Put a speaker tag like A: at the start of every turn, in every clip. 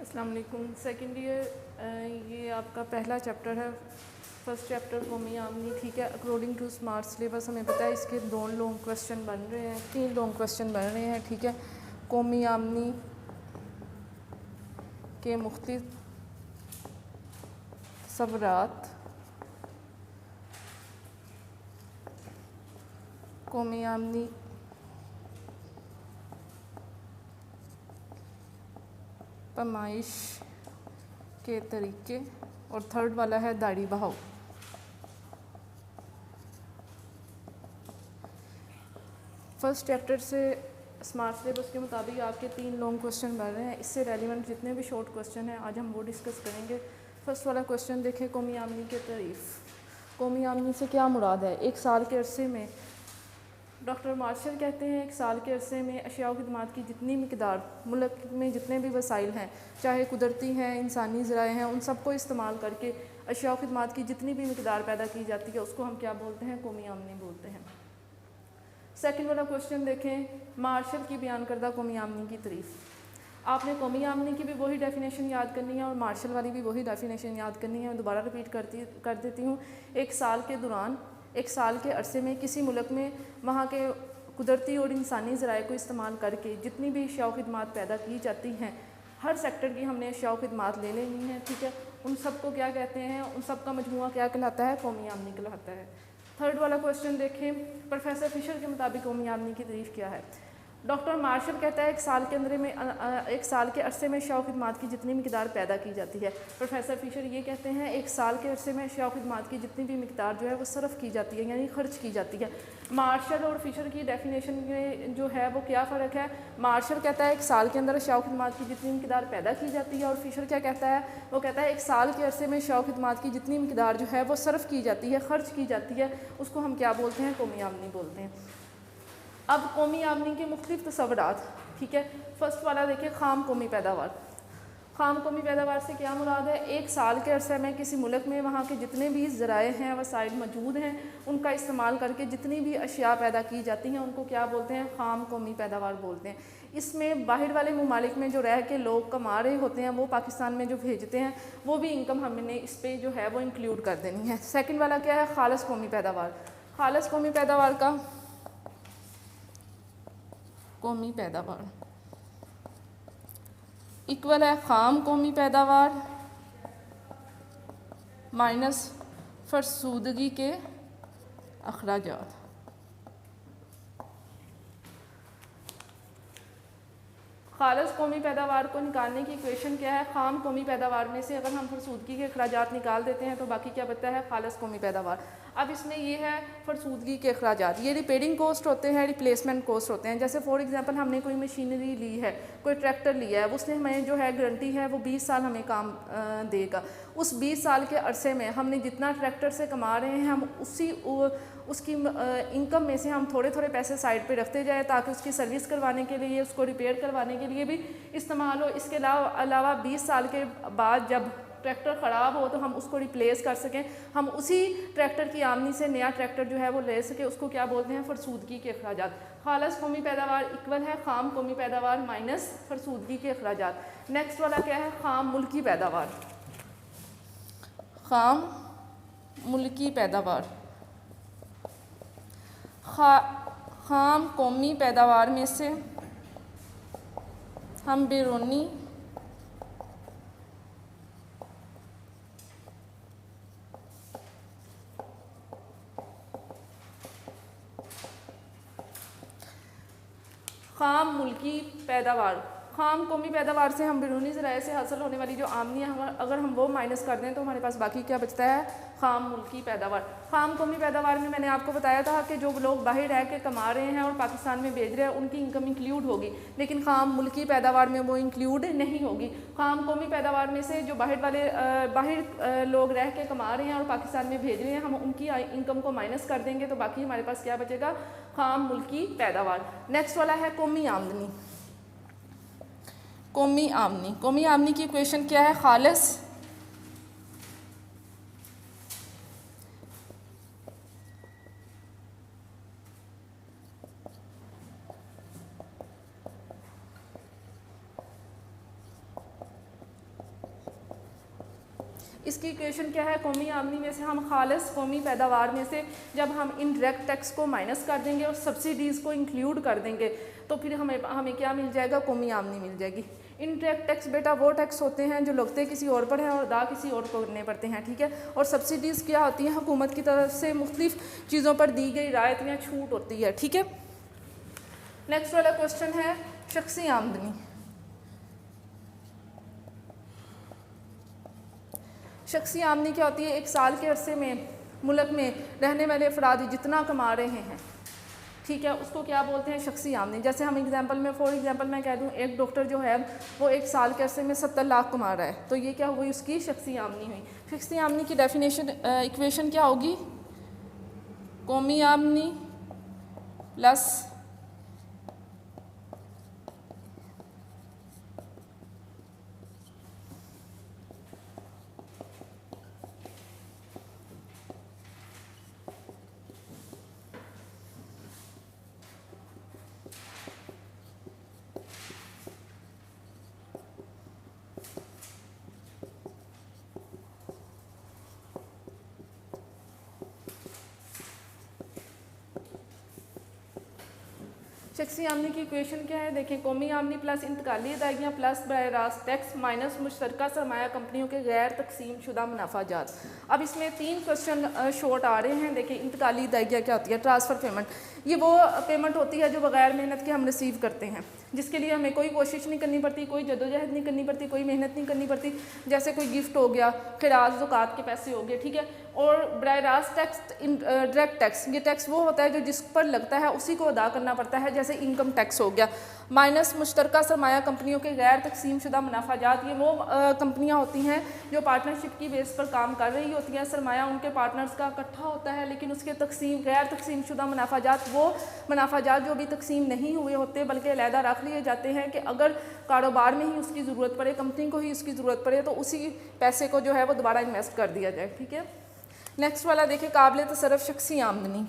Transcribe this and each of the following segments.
A: अस्सलाम वालेकुम। Second year ये आपका पहला चैप्टर है, फर्स्ट चैप्टर कौमी आमनी। ठीक है, अकॉर्डिंग टू स्मार्ट सिलेबस हमें पता है इसके 2 लॉन्ग क्वेश्चन बन रहे हैं, 3 लॉन्ग क्वेश्चन बन रहे हैं। ठीक है, कौमी आमनी के मुख्तलिफ तसव्वुरात, कौमी आमनी पैमाइश के तरीके, और थर्ड वाला है दाढ़ी बहाओ। फर्स्ट चैप्टर से स्मार्ट सिलेबस के मुताबिक आपके 3 लॉन्ग क्वेश्चन बन रहे हैं। इससे रेलिवेंट जितने भी शॉर्ट क्वेश्चन हैं आज हम वो डिस्कस करेंगे। फर्स्ट वाला क्वेश्चन देखें, कौमी आमनी के तारीफ़। कौमी आमनी से क्या मुराद है? एक साल के अरसे में डॉक्टर मार्शल कहते हैं एक साल के अरसे में अशिया व खिदमात की जितनी मिकदार मुल्क में जितने भी वसाइल हैं, चाहे कुदरती हैं, इंसानी ज़राए हैं, उन सब को इस्तेमाल करके अशिया व खिदमात की जितनी भी मिकदार पैदा की जाती है उसको हम क्या बोलते हैं? कौमी आमनी बोलते हैं। सेकंड वाला क्वेश्चन देखें, मार्शल की बयान करदा कौमी आमनी की तारीफ़। आपने कौमी आमनी की भी वही डेफिनेशन याद करनी है और मार्शल वाली भी वही डेफिनेशन याद करनी है। मैं दोबारा रिपीट कर देती हूँ। एक साल के दौरान, एक साल के अरसे में किसी मुल्क में वहाँ के कुदरती और इंसानी ज़राए को इस्तेमाल करके जितनी भी अशिया व खिदमात पैदा की जाती हैं, हर सेक्टर की हमने अशिया व खिदमात ले लेनी है। ठीक है, उन सब को क्या कहते हैं? उन सब का मजमुआ क्या कहलाता है? कौमी आमनी कहलाता है। थर्ड वाला क्वेश्चन देखें, प्रोफेसर फिशर के मुताबिक कौमी आमनी की तारीफ़ क्या है? डॉक्टर मार्शल कहता है एक साल के अंदर में एक साल के अरसे में अशिया व खिदमात की जितनी मिकदार पैदा की जाती है। प्रोफेसर फिशर ये कहते हैं एक साल के अरसे में अशिया व खिदमात की जितनी भी मिकदार जो है वो सर्फ की जाती है, यानी खर्च की जाती है। मार्शल और फिशर की डेफिनेशन में जो है वो क्या फ़र्क है? मार्शल कहता है एक साल के अंदर अशिया व खिदमात की जितनी मिकदार पैदा की जाती है, और फिशर क्या कहता है? वो कहता है एक साल के अरसे में अशिया व खिदमात की जितनी मिकदार जो है वो सर्फ की जाती है, खर्च की जाती है, उसको हम क्या बोलते हैं? कौमी आमनी बोलते हैं। अब कौमी आमनी के मुख्तलिफ तसव्वुरात। ठीक है, फर्स्ट वाला देखिए, ख़ाम कौमी पैदावार। ख़ाम कौमी पैदावार से क्या मुराद है? एक साल के अरसे में किसी मुल्क में वहाँ के जितने भी ज़राए हैं, वसाइल मौजूद हैं, उनका इस्तेमाल करके जितनी भी अशिया पैदा की जाती हैं उनको क्या बोलते हैं? ख़ाम कौमी पैदावार बोलते हैं। इसमें बाहर वाले ममालिक में जो रह के लोग कमा रहे होते हैं वो पाकिस्तान में जो भेजते हैं वो भी इनकम हमने इस पर जो है वो इंक्लूड कर देनी है। सेकेंड वाला क्या है? खालिस कौमी पैदावार। खालिस कौमी पैदावार का कौमी पैदावार इक्वल है ख़ाम कौमी पैदावार माइनस फरसूदगी के अखराजात। खालिस कौमी पैदावार को निकालने की इक्वेशन क्या है? ख़ाम कौमी पैदावार में से अगर हम फरसूदगी के अखराजात निकाल देते हैं तो बाकी क्या बचता है? खालिस कौमी पैदावार। अब इसमें ये है फरसूदगी के अखराजात, ये रिपेयरिंग कॉस्ट होते हैं, रिप्लेसमेंट कॉस्ट होते हैं। जैसे फॉर एग्जांपल हमने कोई मशीनरी ली है, कोई ट्रैक्टर लिया है, उसने हमें जो है गारंटी है वो 20 साल हमें काम देगा। उस 20 साल के अरसे में हमने जितना ट्रैक्टर से कमा रहे हैं हम उसकी इनकम में से हम थोड़े थोड़े पैसे साइड पे रखते जाए ताकि उसकी सर्विस करवाने के लिए, उसको रिपेयर करवाने के लिए भी इस्तेमाल हो। इसके अलावा 20 साल के बाद जब ट्रैक्टर ख़राब हो तो हम उसको रिप्लेस कर सकें, हम उसी ट्रैक्टर की आमनी से नया ट्रैक्टर जो है वो ले सके, उसको क्या बोलते हैं? फरसूदगी के अखराजात। खालिस कौमी पैदावार इक्वल है ख़ाम कौमी पैदावार माइनस फरसूदगी के अखराजात। नेक्स्ट वाला क्या है? ख़ाम मुल्की पैदावार। ख़ाम मुल्की पैदावार ख़ाम कौमी पैदावार में से हम बैरूनी ख़ाम मुल्की पैदावार, ख़ाम कौमी पैदावार से हम बैरूनी ज़राए से हासिल होने वाली जो आमनी है अगर हम वो माइनस कर दें तो हमारे पास बाकी क्या बचता है? ख़ाम मुल्की पैदावार। ख़ाम कौमी पैदावार में मैंने आपको बताया था कि जो लोग बाहर रह के कमा रहे हैं और पाकिस्तान में भेज रहे हैं उनकी इनकम इंक्लूड होगी, लेकिन ख़ाम मुल्की पैदावार में वो इंक्लूड नहीं होगी। ख़ाम कौमी पैदावार में से जो बाहर लोग रह के कमा रहे हैं और पाकिस्तान में भेज रहे हैं, हम उनकी इनकम को माइनस कर देंगे तो बाकी हमारे पास क्या बचेगा? ख़ाम मुल्की पैदावार। नेक्स्ट वाला है कौमी आमदनी। कौमी आमनी, कौमी आमनी की इक्वेशन क्या है? खालिस इसकी इक्वेशन क्या है, कौमी आमदनी में से हम खालिस कौमी पैदावार में से जब हम इनडायरेक्ट टैक्स को माइनस कर देंगे और सब्सिडीज़ को इंक्लूड कर देंगे तो फिर हमें क्या मिल जाएगा, कौमी आमदनी मिल जाएगी। इनडायरेक्ट टैक्स बेटा वो टैक्स होते हैं जो लगते किसी और पर हैं और अदा किसी और को करने पड़ते हैं, ठीक है। और सब्सिडीज़ क्या होती हैं, हुकूमत की तरफ से मुख्तलिफ चीज़ों पर दी गई रायत या छूट होती है, ठीक है। नेक्स्ट वाला क्वेश्चन है शख्सी आमदनी। शख्सी आमदनी क्या होती है, एक साल के अरसे में मुल्क में रहने वाले अफराद जितना कमा रहे हैं, ठीक है, उसको क्या बोलते हैं, शख्सी आमदनी। जैसे हम एग्जांपल में फॉर एग्जांपल मैं कह दूं एक डॉक्टर जो है वो एक साल के अरसे में 70 लाख कमा रहा है, तो ये क्या हुई, उसकी शख्सी आमदनी हुई। शख्सी आमदनी की डेफिनेशन इक्वेशन क्या होगी, कौमी आमदनी प्लस शख्सी आमदनी की इक्वेशन क्या है, देखिए कौमी आमदनी प्लस इंतकाली अदायगियाँ प्लस बराह रास्त टैक्स माइनस मुश्तरका सरमाया कंपनियों के गैर तकसीम शुदा मुनाफाजात। अब इसमें 3 क्वेश्चन शॉर्ट आ रहे हैं। देखिए इंतकाली अदायगियाँ क्या होती है, ट्रांसफ़र पेमेंट, ये वो पेमेंट होती है जो बगैर मेहनत के हम रिसीव करते हैं, जिसके लिए हमें कोई कोशिश नहीं करनी पड़ती, कोई जदोजहद नहीं करनी पड़ती, कोई मेहनत नहीं करनी पड़ती। जैसे कोई गिफ्ट हो गया, खिराज ज़कात के पैसे हो गए, ठीक है। और बराह रास्त टैक्स, डायरेक्ट टैक्स, ये टैक्स वो होता है जो जिस पर लगता है उसी को अदा करना पड़ता है, जैसे इनकम टैक्स हो गया। माइनस मुश्तरका सरमाया कंपनियों के गैर तकसीम शुदा मुनाफाजात, ये वो कंपनियां होती हैं जो पार्टनरशिप की बेस पर काम कर रही होती हैं, सरमाया उनके पार्टनर्स का इकट्ठा होता है, लेकिन उसके गैर तकसीम शुदा मुनाफाजात वो मुनाफाजात जो अभी तकसीम नहीं हुए होते बल्कि अलहदा रख लिए जाते हैं कि अगर कारोबार में ही उसकी ज़रूरत पड़े, कंपनी को ही उसकी ज़रूरत पड़े तो उसी पैसे को जो है वो दोबारा इन्वेस्ट कर दिया जाए, ठीक है। नेक्स्ट वाला देखिए काबिल तसर्रुफ शख्सी आमदनी।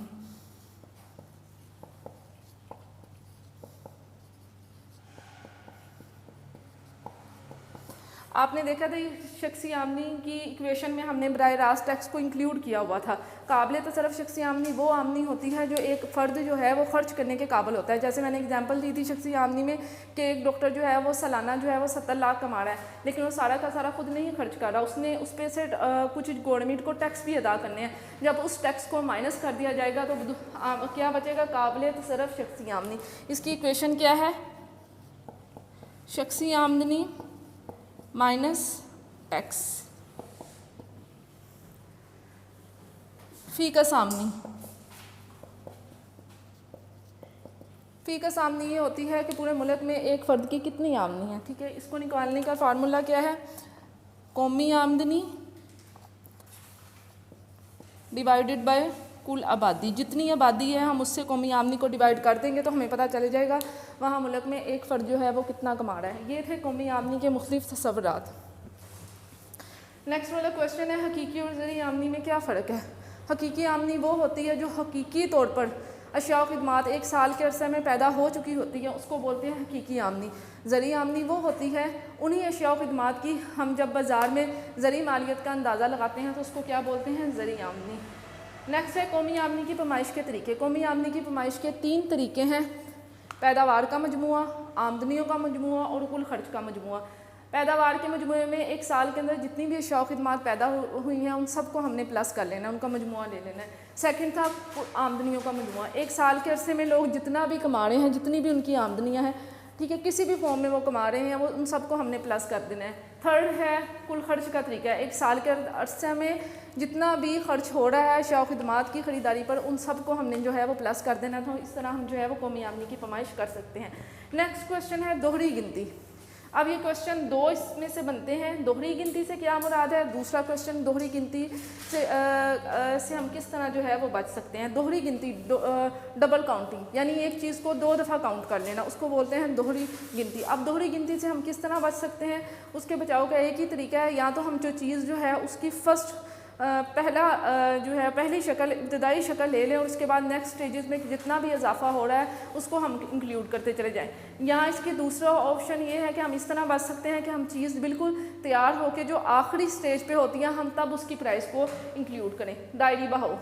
A: आपने देखा था शख्सी आमदनी की इक्वेशन में हमने बराह रास्त टैक्स को इंक्लूड किया हुआ था। काबिल तसर्रुफ शख्सी आमदनी वो आमदनी होती है जो एक फ़र्द जो है वो खर्च करने के काबिल होता है। जैसे मैंने एग्जांपल दी थी शख्सी आमदनी में कि एक डॉक्टर जो है वो सालाना जो है वो 70 लाख कमा रहा है, लेकिन वो सारा का सारा खुद नहीं खर्च कर रहा, उसने उस पे से कुछ गवर्नमेंट को टैक्स भी अदा करने हैं। जब उस टैक्स को माइनस कर दिया जाएगा तो क्या बचेगा, काबिल तसर्रुफ शख्सी आमदनी। इसकी इक्वेशन क्या है, शख्सी आमदनी माइनस टैक्स फ़ीकस आमदनी। फ़ीकस आमदनी ये होती है कि पूरे मुल्क में एक फ़र्द की कितनी आमदनी है, ठीक है। इसको निकालने का फार्मूला क्या है, कौमी आमदनी डिवाइडेड बाय कुल आबादी। जितनी आबादी है हम उससे कौमी आमदनी को डिवाइड कर देंगे तो हमें पता चल जाएगा वहाँ मुल्क में एक फ़र्द जो है वो कितना कमा रहा है। ये थे कौमी आमदनी के मुख्तलिफ तसव्वुरात। नेक्स्ट वाला क्वेश्चन है हकीकी और ज़री आमदनी में क्या फ़र्क है। हकीकी आमदनी वो होती है जो हकीकी तौर पर अशिया और खिदमात एक साल के अरसे में पैदा हो चुकी होती है, उसको बोलते हैं हकीकी आमदनी। ज़री आमदनी वो होती है उन्हीं अशिया और खिदमात की हम जब बाज़ार में ज़री मालियत का अंदाज़ा लगाते हैं तो उसको क्या बोलते हैं, ज़री आमदनी। नेक्स्ट है कौमी आमदनी की पैमाइश के तरीके। कौमी आमदनी की पैमाइश के 3 तरीके हैं, पैदावार का मजमुआ, आमदनियों का मजमुआ और कुल खर्च का मजमुआ। पैदावार के मजमुए में एक साल के अंदर जितनी भी अशिया खिदमात पैदा हुई हैं उन सबको हमने प्लस कर लेना है, उनका मजमुआ ले लेना है। सेकंड था आमदनियों का मजमुआ, एक साल के अरसे में लोग जितना भी कमा रहे हैं, जितनी भी उनकी आमदनियाँ हैं, ठीक है, किसी भी फॉर्म में वो कमा रहे हैं, वो उन सबको हमने प्लस कर देना है। थर्ड है कुल खर्च का तरीका, एक साल के अरसे में जितना भी खर्च हो रहा है अशिया खिदमात की ख़रीदारी पर उन सबको हमने जो है वो प्लस कर देना था। इस तरह हम जो है वो कौमी आमदनी की पैमाइश कर सकते हैं। नेक्स्ट क्वेश्चन है दोहरी गिनती। अब ये क्वेश्चन 2 इसमें से बनते हैं। दोहरी गिनती से क्या मुराद है, दूसरा क्वेश्चन दोहरी गिनती से हम किस तरह जो है वो बच सकते हैं। दोहरी गिनती डबल काउंटिंग, यानी एक चीज़ को 2 दफ़ा काउंट कर लेना, उसको बोलते हैं दोहरी गिनती। अब दोहरी गिनती से हम किस तरह बच सकते हैं, उसके बचाव का एक ही तरीका है, या तो हम जो चीज़ जो है उसकी फ़र्स्ट पहला जो है पहली शक्ल इब्तदाई शक्ल ले लें और उसके बाद नेक्स्ट स्टेजेस में जितना भी इजाफा हो रहा है उसको हम इंक्लूड करते चले जाएं। यहाँ इसके दूसरा ऑप्शन ये है कि हम इस तरह बच सकते हैं कि हम चीज़ बिल्कुल तैयार हो के जो आखिरी स्टेज पे होती है हम तब उसकी प्राइस को इंक्लूड करें। डायरी बहाओ।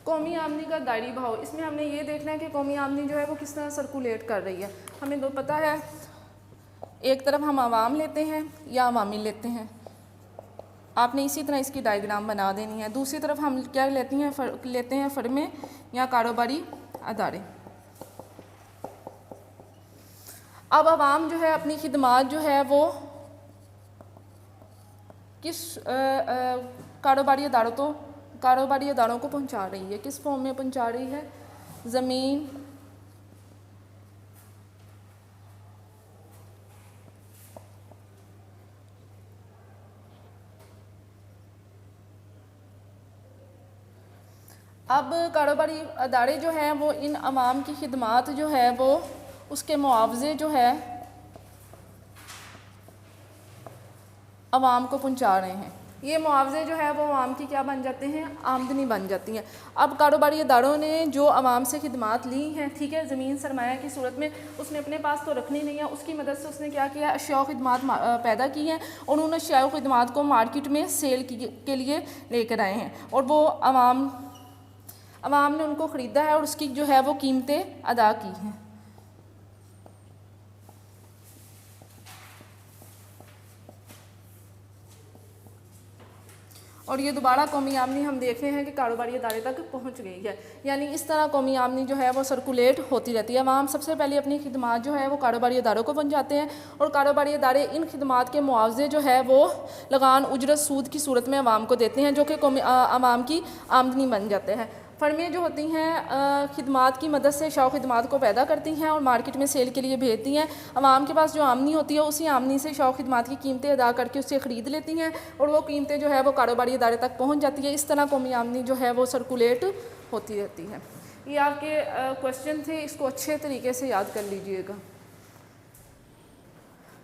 A: कौमी आमदनी का दायरी भाव, इसमें हमने ये देखना है कि कौमी आमदनी जो है वो किस तरह सर्कुलेट कर रही है। हमें तो पता है एक तरफ हम आवाम लेते हैं या अवामी लेते हैं, आपने इसी तरह इसकी डायग्राम बना देनी है। दूसरी तरफ हम क्या लेते हैं फर्में या कारोबारी अदारे। अब आवाम जो है अपनी खिदमात जो है वो किस कारोबारी अदारों को पहुंचा रही है। किस फॉर्म में पहुंचा रही है? ज़मीन, अब कारोबारी अदारे जो हैं वो इन अवाम की खिदमात जो है वो उसके मुआवजे जो है अवाम को पहुंचा रहे हैं। ये मुआवजे जो है वो अवाम की क्या बन जाते हैं? आमदनी बन जाती हैं। अब कारोबारी अदारों ने जो अवाम से खिदमात ली हैं, ठीक है, ज़मीन सरमाया की सूरत में उसने अपने पास तो रखनी नहीं है, उसकी मदद से उसने क्या किया? अशिया खिदमात पैदा की हैं और उन अशिया खिदमात को मार्केट में सेल के लिए लेकर आए हैं और वो अवाम ने उनको ख़रीदा है और उसकी जो है वो कीमतें अदा की हैं। और ये दोबारा कौमी आमदनी हम देख रहे हैं कि कारोबारी अदारे तक पहुंच गई है। यानी इस तरह कौमी आमदनी जो है वो सर्कुलेट होती रहती है। अवाम सबसे पहले अपनी खिदमात जो है वो कारोबारी अदारों को पहुंचाते हैं और कारोबारी अदारे इन खिदमात के मुआवजे जो है वो लगान, उजरत, सूद की सूरत में अवाम को देते हैं, जो कि अवाम की आमदनी बन जाते हैं। फर्में जो होती हैं खिदमात की मदद से शाव खिदमात को पैदा करती हैं और मार्केट में सेल के लिए भेजती हैं। अवाम के पास जो आमदनी होती है उसी आमदनी से शाव खिदमात की कीमतें अदा करके उससे ख़रीद लेती हैं और वो कीमतें जो है वो कारोबारी अदारे तक पहुंच जाती है। इस तरह कौमी आमदनी जो है वो सर्कुलेट होती रहती है। ये आपके क्वेश्चन थे, इसको अच्छे तरीके से याद कर लीजिएगा।